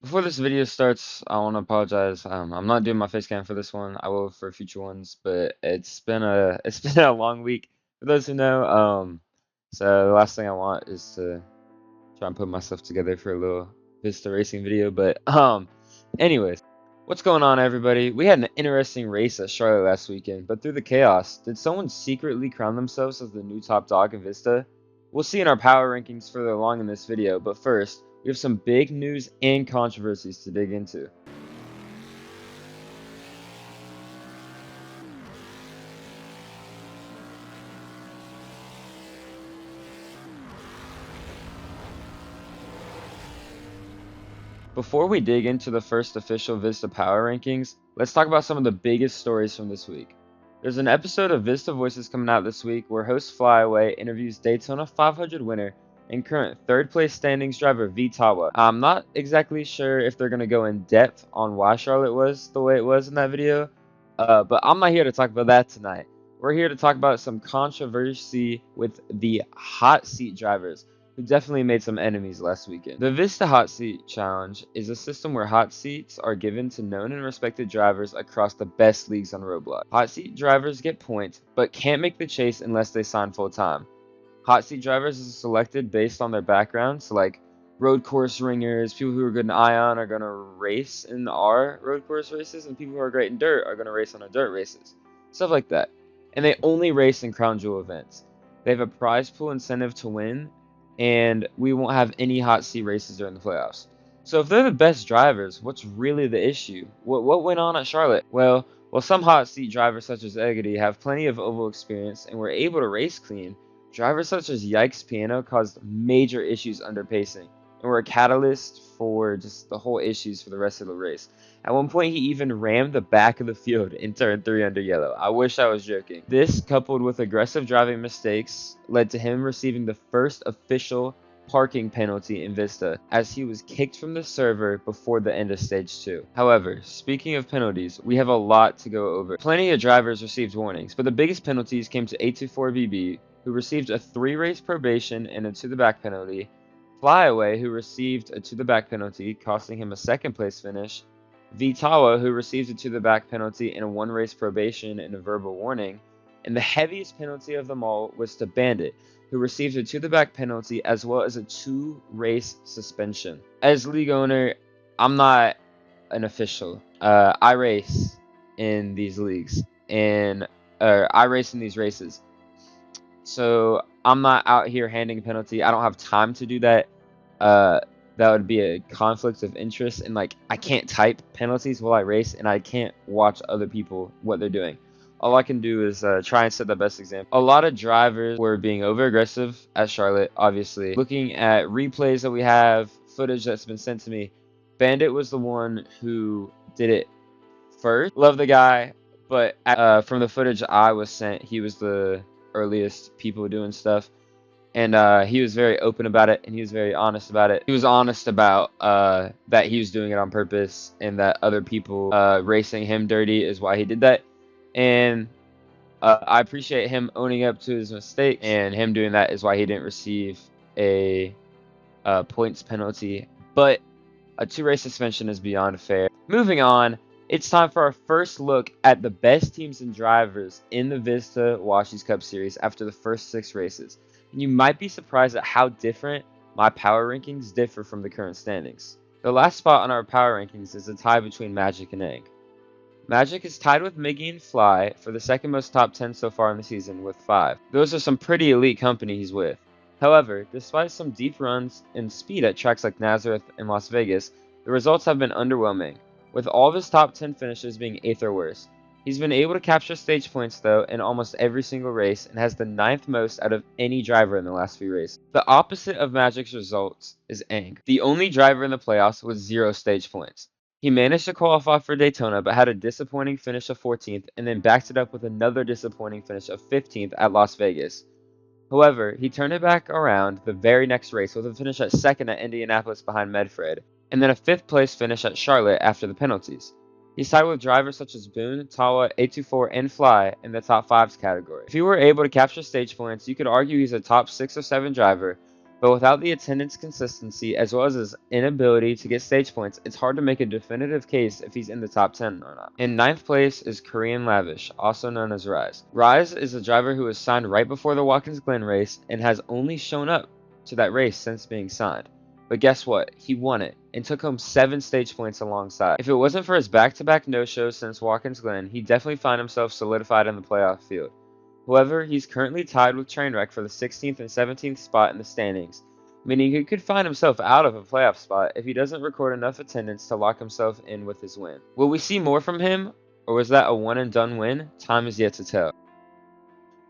Before this video starts, I want to apologize. I'm not doing my face cam for this one. I will for future ones, but it's been a long week for those who know. So the last thing I want is to try and put myself together for a little VizTa racing video. But anyways, what's going on, everybody? We had an interesting race at Charlotte last weekend, but through the chaos, did someone secretly crown themselves as the new top dog in VizTa? We'll see in our power rankings further along in this video, but first, we have some big news and controversies to dig into. Before we dig into the first official VizTa power rankings, let's talk about some of the biggest stories from this week. There's an episode of VizTa Voices coming out this week where host Flyaway interviews Daytona 500 winner and current third place standings driver VizTa. I'm not exactly sure if they're going to go in depth on why Charlotte was the way it was in that video, but I'm not here to talk about that tonight. We're here to talk about some controversy with the hot seat drivers, who definitely made some enemies last weekend. The VizTa Hot Seat Challenge is a system where hot seats are given to known and respected drivers across the best leagues on Roblox. Hot seat drivers get points, but can't make the chase unless they sign full time. Hot seat drivers is selected based on their background, so like road course ringers, people who are good in Ion are going to race in our road course races, and people who are great in dirt are going to race on our dirt races. Stuff like that. And they only race in Crown Jewel events. They have a prize pool incentive to win, and we won't have any hot seat races during the playoffs. So if they're the best drivers, what's really the issue? What went on at Charlotte? Well, some hot seat drivers such as Eggity have plenty of oval experience and were able to race clean, drivers such as Yikes Piano caused major issues under pacing and were a catalyst for just the whole issues for the rest of the race. At one point, he even rammed the back of the field in turn 3 under yellow. I wish I was joking. This, coupled with aggressive driving mistakes, led to him receiving the first official parking penalty in VizTa, as he was kicked from the server before the end of stage 2. However, speaking of penalties, we have a lot to go over. Plenty of drivers received warnings, but the biggest penalties came to 824BB, who received a 3-race probation and a to-the-back penalty, Flyaway, who received a to-the-back penalty, costing him a second-place finish, VizTa, who received a to-the-back penalty and a 1-race probation and a verbal warning, and the heaviest penalty of them all was to Bandit, who received a to-the-back penalty as well as a 2-race suspension. As league owner, I'm not an official. I race in these leagues, and I race in these races. So I'm not out here handing a penalty. I don't have time to do that. That would be a conflict of interest, and like I can't type penalties while I race, and I can't watch other people what they're doing. All I can do is try and set the best example. A lot of drivers were being over aggressive at Charlotte, obviously. Looking at replays that we have, footage that's been sent to me, Bandit was the one who did it first. Love the guy, but from the footage I was sent, he was the earliest people doing stuff, and he was very open about it, and he was very honest about it. He was honest about that he was doing it on purpose, and that other people racing him dirty is why he did that. And I appreciate him owning up to his mistake, and him doing that is why he didn't receive a points penalty. But a 2-race suspension is beyond fair. Moving on, it's time for our first look at the best teams and drivers in the VizTa Washies Cup Series after the first 6 races. And you might be surprised at how different my power rankings differ from the current standings. The last spot on our power rankings is a tie between Magic and Egg. Magic is tied with Miggy and Fly for the second most top 10 so far in the season with 5. Those are some pretty elite company he's with. However, despite some deep runs and speed at tracks like Nazareth and Las Vegas, the results have been underwhelming, with all of his top 10 finishes being 8th or worse. He's been able to capture stage points though in almost every single race and has the 9th most out of any driver in the last few races. The opposite of Magic's results is Ang, the only driver in the playoffs with 0 stage points. He managed to qualify for Daytona but had a disappointing finish of 14th and then backed it up with another disappointing finish of 15th at Las Vegas. However, he turned it back around the very next race with a finish at 2nd at Indianapolis behind Medfred, and then a 5th place finish at Charlotte after the penalties. He's tied with drivers such as Boone, Tawa, 824, and Fly in the top 5s category. If he were able to capture stage points, you could argue he's a top 6 or 7 driver, But without the attendance consistency as well as his inability to get stage points, it's hard to make a definitive case if he's in the top 10 or not. In 9th place is Korean Lavish, also known as Rise. Rise is a driver who was signed right before the Watkins Glen race and has only shown up to that race since being signed. But guess what? He won it and took home 7 stage points alongside. If it wasn't for his back-to-back no-shows since Watkins Glen, he'd definitely find himself solidified in the playoff field. However, he's currently tied with Trainwreck for the 16th and 17th spot in the standings, meaning he could find himself out of a playoff spot if he doesn't record enough attendance to lock himself in with his win. Will we see more from him, or was that a one-and-done win? Time is yet to tell.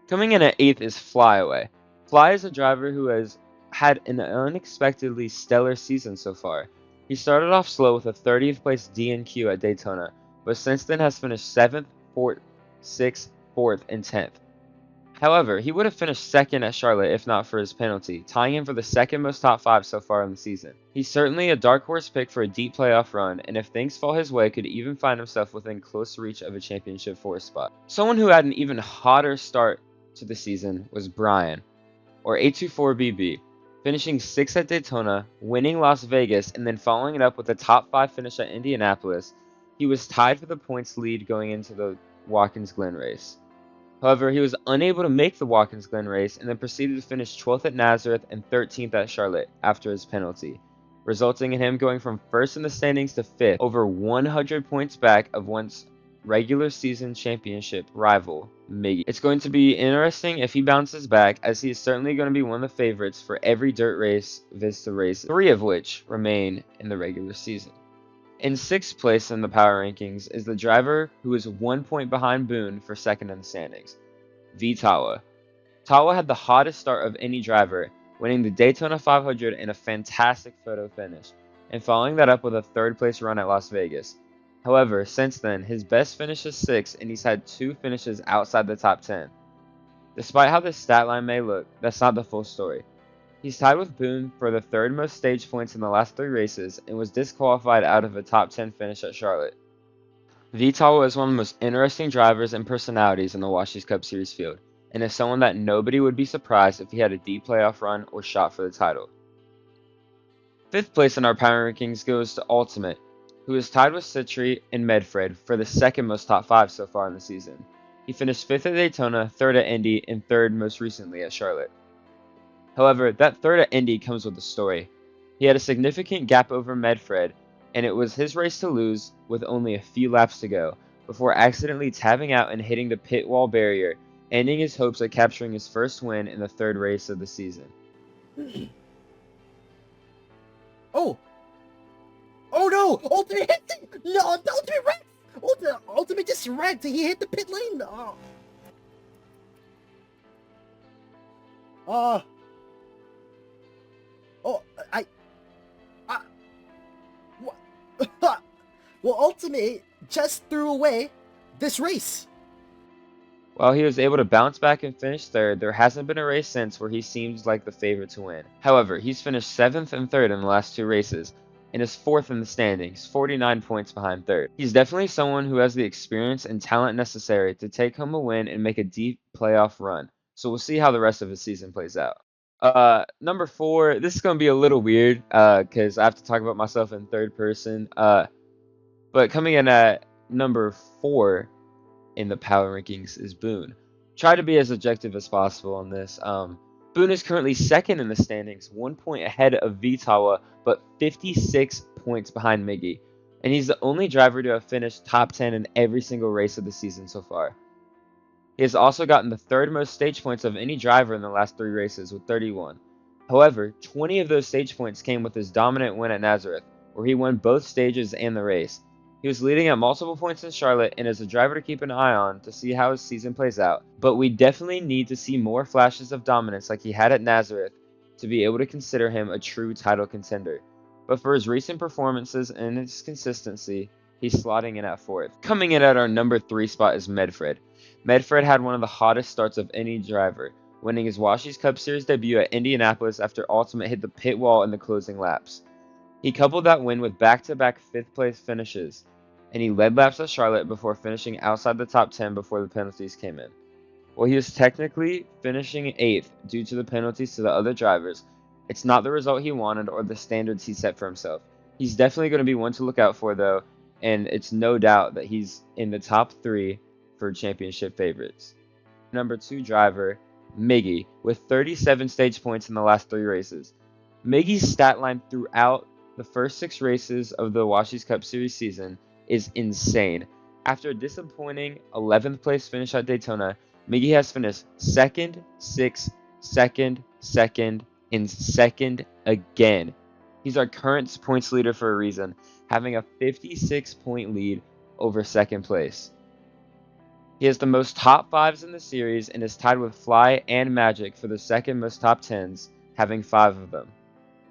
Coming in at 8th is Flyaway. Fly is a driver who has had an unexpectedly stellar season so far. He started off slow with a 30th place DNQ at Daytona, but since then has finished 7th, 4th, 6th, 4th, and 10th. However, he would have finished second at Charlotte if not for his penalty, tying him for the second most top 5 so far in the season. He's certainly a dark horse pick for a deep playoff run, and if things fall his way, could even find himself within close reach of a championship 4 spot. Someone who had an even hotter start to the season was Brian, or 824BB, finishing 6th at Daytona, winning Las Vegas, and then following it up with a top 5 finish at Indianapolis. He was tied for the points lead going into the Watkins Glen race. However, he was unable to make the Watkins Glen race and then proceeded to finish 12th at Nazareth and 13th at Charlotte after his penalty, resulting in him going from 1st in the standings to 5th, over 100 points back of once regular season championship rival Miggy. It's going to be interesting if he bounces back, as he is certainly going to be one of the favorites for every dirt race VizTa race, 3 of which remain in the regular season. In 6th place in the power rankings is the driver who is 1 point behind Boone for 2nd in the standings, VizTa. Tawa had the hottest start of any driver, winning the Daytona 500 in a fantastic photo finish, and following that up with a 3rd place run at Las Vegas. However, since then, his best finish is 6th, and he's had 2 finishes outside the top 10. Despite how this stat line may look, that's not the full story. He's tied with Boone for the 3rd most stage points in the last 3 races and was disqualified out of a top 10 finish at Charlotte. VizTa is one of the most interesting drivers and personalities in the Washington Cup Series field, and is someone that nobody would be surprised if he had a deep playoff run or shot for the title. 5th place in our power rankings goes to Ultimate, who is tied with Citry and Medfred for the 2nd most top 5 so far in the season. He finished 5th at Daytona, 3rd at Indy, and 3rd most recently at Charlotte. However, that 3rd at Indy comes with a story. He had a significant gap over Medfred, and it was his race to lose with only a few laps to go, before accidentally tabbing out and hitting the pit wall barrier, ending his hopes at capturing his first win in the 3rd race of the season. Oh! Oh no! Ultimate hit! No, Ultimate wrecked! Ultimate just wrecked! He hit the pit lane! Oh, what? Well, Ultimate just threw away this race. While he was able to bounce back and finish 3rd, there hasn't been a race since where he seems like the favorite to win. However, he's finished 7th and 3rd in the last 2 races, and is 4th in the standings, 49 points behind 3rd. He's definitely someone who has the experience and talent necessary to take home a win and make a deep playoff run, so we'll see how the rest of his season plays out. Number 4, this is going to be a little weird, because I have to talk about myself in 3rd person, but coming in at number 4 in the power rankings is Boone. Try to be as objective as possible on this. Boone is currently 2nd in the standings, 1 point ahead of VizTa, but 56 points behind Miggy, and he's the only driver to have finished top 10 in every single race of the season so far. He has also gotten the 3rd most stage points of any driver in the last 3 races with 31. However, 20 of those stage points came with his dominant win at Nazareth, where he won both stages and the race. He was leading at multiple points in Charlotte and is a driver to keep an eye on to see how his season plays out, but we definitely need to see more flashes of dominance like he had at Nazareth to be able to consider him a true title contender. But for his recent performances and his consistency, he's slotting in at 4th. Coming in at our number 3 spot is Medfred. Medfred had one of the hottest starts of any driver, winning his Washington Cup Series debut at Indianapolis after Ultimate hit the pit wall in the closing laps. He coupled that win with back-to-back 5th place finishes, and he led laps at Charlotte before finishing outside the top 10 before the penalties came in. While he was technically finishing 8th due to the penalties to the other drivers, It's not the result he wanted or the standards he set for himself. He's definitely going to be one to look out for, though, and it's no doubt that he's in the top 3 for championship favorites. Number 2 driver, Miggy, with 37 stage points in the last 3 races. Miggy's stat line throughout the first 6 races of the Washies Cup Series season is insane. After a disappointing 11th place finish at Daytona, Miggy has finished 2nd, 6th, 2nd, 2nd, and 2nd again. He's our current points leader for a reason, having a 56-point lead over 2nd place. He has the most top 5s in the series and is tied with Fly and Magic for the 2nd most top 10s, having 5 of them.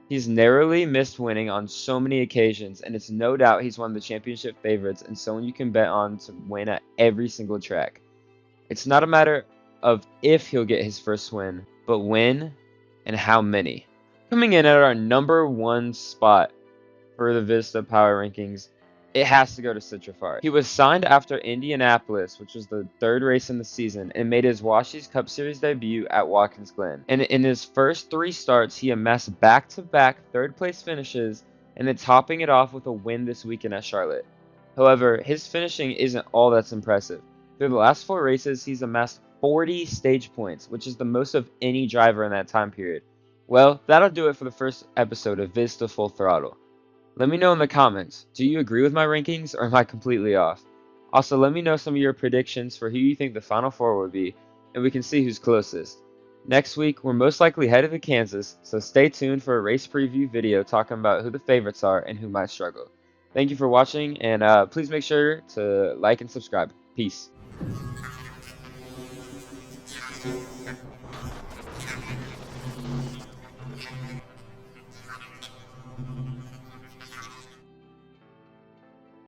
He's narrowly missed winning on so many occasions, and it's no doubt he's one of the championship favorites and someone you can bet on to win at every single track. It's not a matter of if he'll get his first win, but when and how many. Coming in at our number 1 spot for the VizTa Power Rankings, it has to go to Citrafari. He was signed after Indianapolis, which was the 3rd race in the season, and made his Washies Cup Series debut at Watkins Glen. And in his first 3 starts, he amassed back-to-back 3rd place finishes, and then topping it off with a win this weekend at Charlotte. However, his finishing isn't all that's impressive. Through the last 4 races, he's amassed 40 stage points, which is the most of any driver in that time period. Well, that'll do it for the first episode of VizTa Full Throttle. Let me know in the comments, do you agree with my rankings or am I completely off? Also, let me know some of your predictions for who you think the Final 4 would be, and we can see who's closest. Next week, we're most likely headed to Kansas, so stay tuned for a race preview video talking about who the favorites are and who might struggle. Thank you for watching, and please make sure to like and subscribe. Peace.